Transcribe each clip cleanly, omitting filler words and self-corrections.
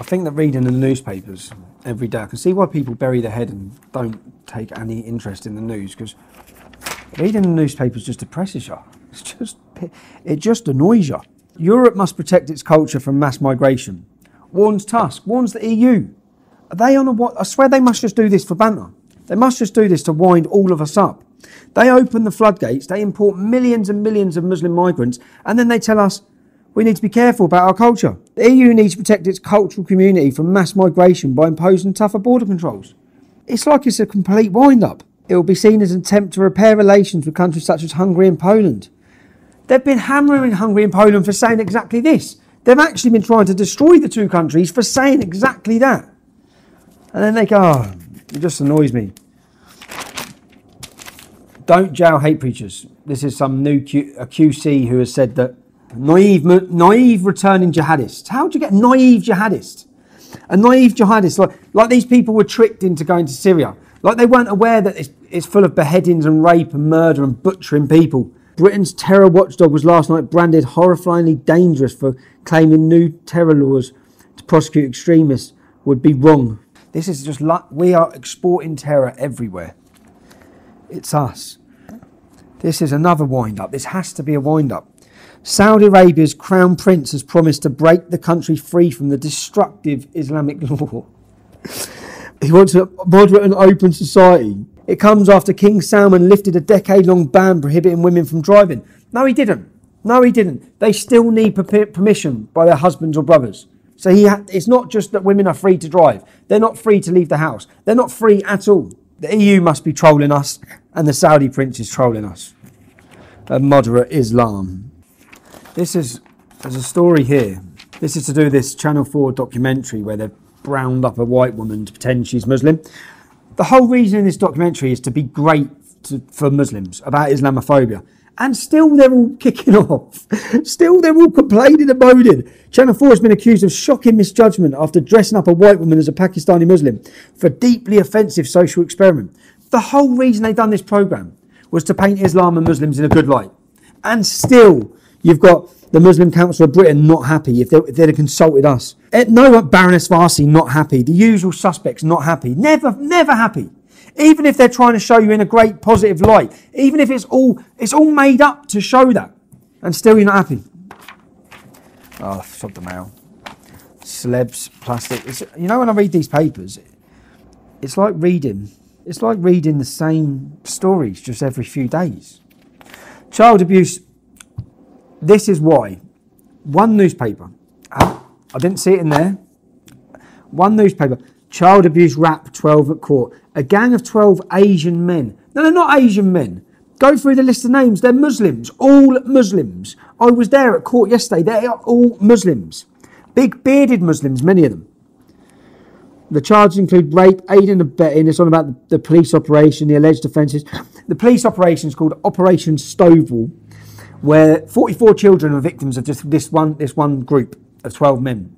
think that reading the newspapers every day, I can see why people bury their head and don't take any interest in the news, because reading the newspapers just depresses you. It just annoys you. Europe must protect its culture from mass migration. Warns Tusk, warns the EU. Are they on a what? I swear they must just do this for banter. They must just do this to wind all of us up. They open the floodgates, they import millions and millions of Muslim migrants, and then they tell us we need to be careful about our culture. The EU needs to protect its cultural community from mass migration by imposing tougher border controls. It's like it's a complete wind-up. It will be seen as an attempt to repair relations with countries such as Hungary and Poland. They've been hammering Hungary and Poland for saying exactly this. They've actually been trying to destroy the two countries for saying exactly that. And then they go, oh, it just annoys me. Don't jail hate preachers. This is some new QC who has said that naive returning jihadists. How do you get naive jihadists? A naive jihadist, like these people were tricked into going to Syria. Like they weren't aware that it's full of beheadings and rape and murder and butchering people. Britain's terror watchdog was last night branded horrifyingly dangerous for claiming new terror laws to prosecute extremists would be wrong. This is just like we are exporting terror everywhere. It's us. This is another wind-up. This has to be a wind-up. Saudi Arabia's Crown Prince has promised to break the country free from the destructive Islamic law. He wants a moderate and open society. It comes after King Salman lifted a decade-long ban prohibiting women from driving. No, he didn't. No, he didn't. They still need permission by their husbands or brothers. So it's not just that women are free to drive. They're not free to leave the house. They're not free at all. The EU must be trolling us, and the Saudi prince is trolling us. Moderate Islam. There's a story here. This is to do with this Channel 4 documentary where they've browned up a white woman to pretend she's Muslim. The whole reason in this documentary is to be great for Muslims about Islamophobia. And still they're all kicking off. Still they're all complaining and moaning. Channel 4 has been accused of shocking misjudgment after dressing up a white woman as a Pakistani Muslim for a deeply offensive social experiment. The whole reason they've done this programme was to paint Islam and Muslims in a good light. And still you've got the Muslim Council of Britain not happy if they'd have consulted us. No, Baroness Farsi not happy. The usual suspects not happy. Never happy. Even if they're trying to show you in a great positive light. Even if it's all made up to show that. And still you're not happy. Oh, stop the mail. Celebs, plastic. You know, when I read these papers, it's like reading the same stories just every few days. Child abuse. This is why. One newspaper. I didn't see it in there. One newspaper. Child abuse rap 12 at court. A gang of 12 Asian men. No, they're not Asian men. Go through the list of names. They're Muslims. All Muslims. I was there at court yesterday. They are all Muslims. Big bearded Muslims, many of them. The charges include rape, aiding and abetting. It's on about the police operation, the alleged offences. The police operation is called Operation Stovall, where 44 children are victims of just this one group of 12 men.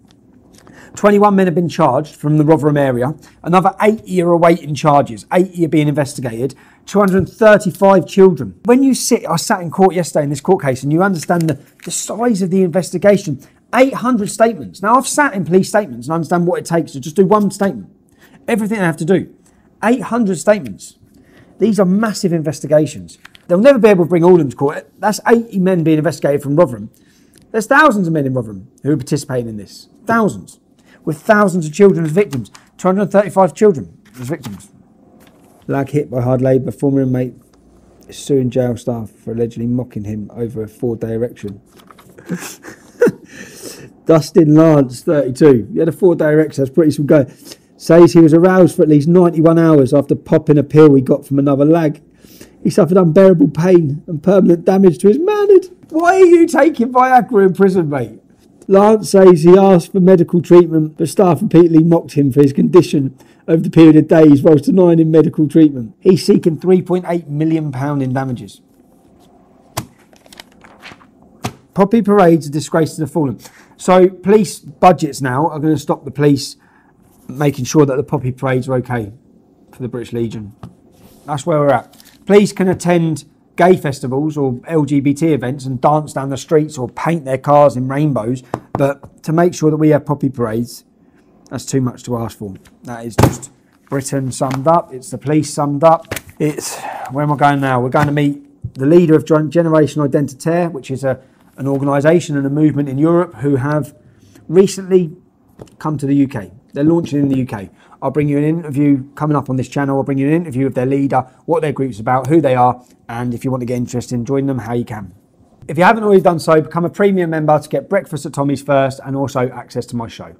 21 men have been charged from the Rotherham area. Another 80 are awaiting charges. 80 are being investigated. 235 children. I sat in court yesterday in this court case, and you understand the size of the investigation. 800 statements. Now, I've sat in police statements and understand what it takes to just do one statement. Everything they have to do. 800 statements. These are massive investigations. They'll never be able to bring all of them to court. That's 80 men being investigated from Rotherham. There's thousands of men in Rotherham who are participating in this. Thousands. With thousands of children as victims. 235 children as victims. Lag hit by hard labour. Former inmate is suing jail staff for allegedly mocking him over a 4-day erection. Dustin Lance, 32. He had a 4-day erection. That's pretty some go. Says he was aroused for at least 91 hours after popping a pill he got from another lag. He suffered unbearable pain and permanent damage to his manhood. Why are you taking Viagra in prison, mate? Lance says he asked for medical treatment, but staff repeatedly mocked him for his condition over the period of days whilst denying him medical treatment. He's seeking £3.8 million in damages. Poppy parades are disgrace to the fallen. So police budgets now are going to stop the police making sure that the poppy parades are okay for the British Legion. That's where we're at. Police can attend gay festivals or LGBT events and dance down the streets or paint their cars in rainbows, but to make sure that we have poppy parades, That's too much to ask for. That is just Britain summed up. It's the police summed up. It's, where am I going now? We're going to meet the leader of Generation Identitaire, which is an organisation and a movement in Europe who have recently come to the UK. They're launching in the UK. I'll bring you an interview coming up on this channel. I'll bring you an interview of their leader, what their group's about, who they are, and if you want to get interested in joining them, how you can. If you haven't already done so, become a premium member to get breakfast at Tommy's first and also access to my show.